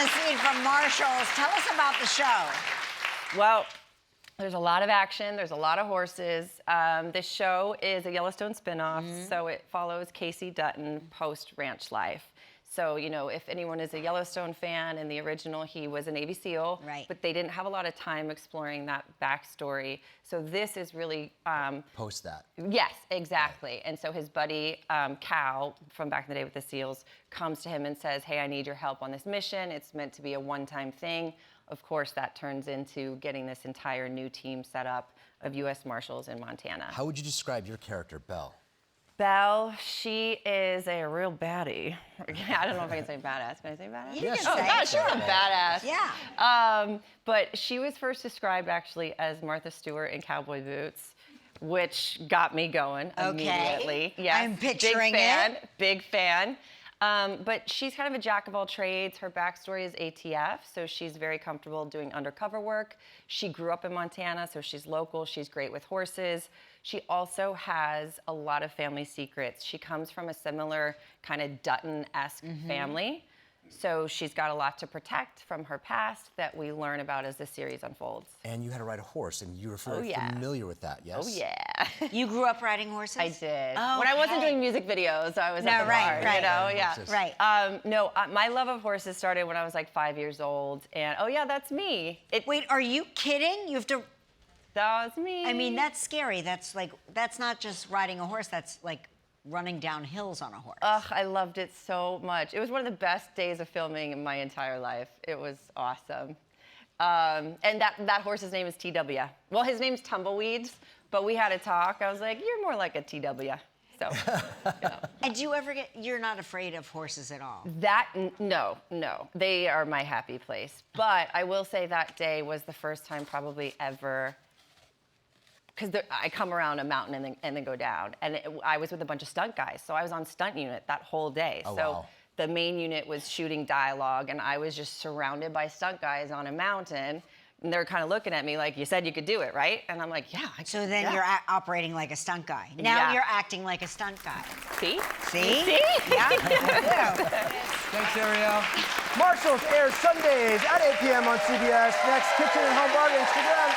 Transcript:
the scene from Marshals. Tell us about the show. Well, there's a lot of action. There's a lot of horses. This show is a Yellowstone spinoff, so it follows Casey Dutton post-ranch life. So, you know, if anyone is a Yellowstone fan, in the original, he was a Navy SEAL, right, but they didn't have a lot of time exploring that backstory. So this is really... Post that. Yes, exactly. Right. And so his buddy, Cal, from back in the day with the SEALs, comes to him and says, hey, I need your help on this mission. It's meant to be a one-time thing. Of course, that turns into getting this entire new team set up of U.S. Marshals in Montana. How would you describe your character, Belle? Belle, she is a real baddie. I don't know if I can say badass. Can I say badass? You can say gosh, you're a badass. Yeah. But she was first described actually as Martha Stewart in cowboy boots, which got me going immediately. Yes, I'm picturing Big fan. But she's kind of a jack of all trades. Her backstory is ATF, so she's very comfortable doing undercover work. She grew up in Montana, so she's local. She's great with horses. She also has a lot of family secrets. She comes from a similar kind of Dutton-esque family. So she's got a lot to protect from her past that we learn about as the series unfolds. And you had to ride a horse, and you were familiar with that, yes? Oh, yeah. You grew up riding horses? I did. Oh, when I wasn't doing music videos, I was at the bar, you know? Yeah. Right. My love of horses started when I was like 5 years old, and oh yeah, that's me. Wait, are you kidding? You have to... That was me. I mean, that's scary. That's not just riding a horse, that's like running down hills on a horse. Ugh, I loved it so much. It was one of the best days of filming in my entire life. It was awesome. And that horse's name is TW. Well, his name's Tumbleweeds, but we had a talk. I was like, you're more like a TW. So, you know. And do you ever you're not afraid of horses at all? No. They are my happy place. But I will say that day was the first time probably ever, because I come around a mountain and then go down. And I was with a bunch of stunt guys, so I was on stunt unit that whole day. Oh, so wow. The main unit was shooting dialogue, and I was just surrounded by stunt guys on a mountain. And they're kind of looking at me like, you said you could do it, right? And I'm like, yeah. So then you're operating like a stunt guy. Now you're acting like a stunt guy. See? See? See? Yeah. Thanks, Arielle. Marshals airs Sundays at 8 p.m. on CBS. Next, Kitchen and Home Bargains. Stick around.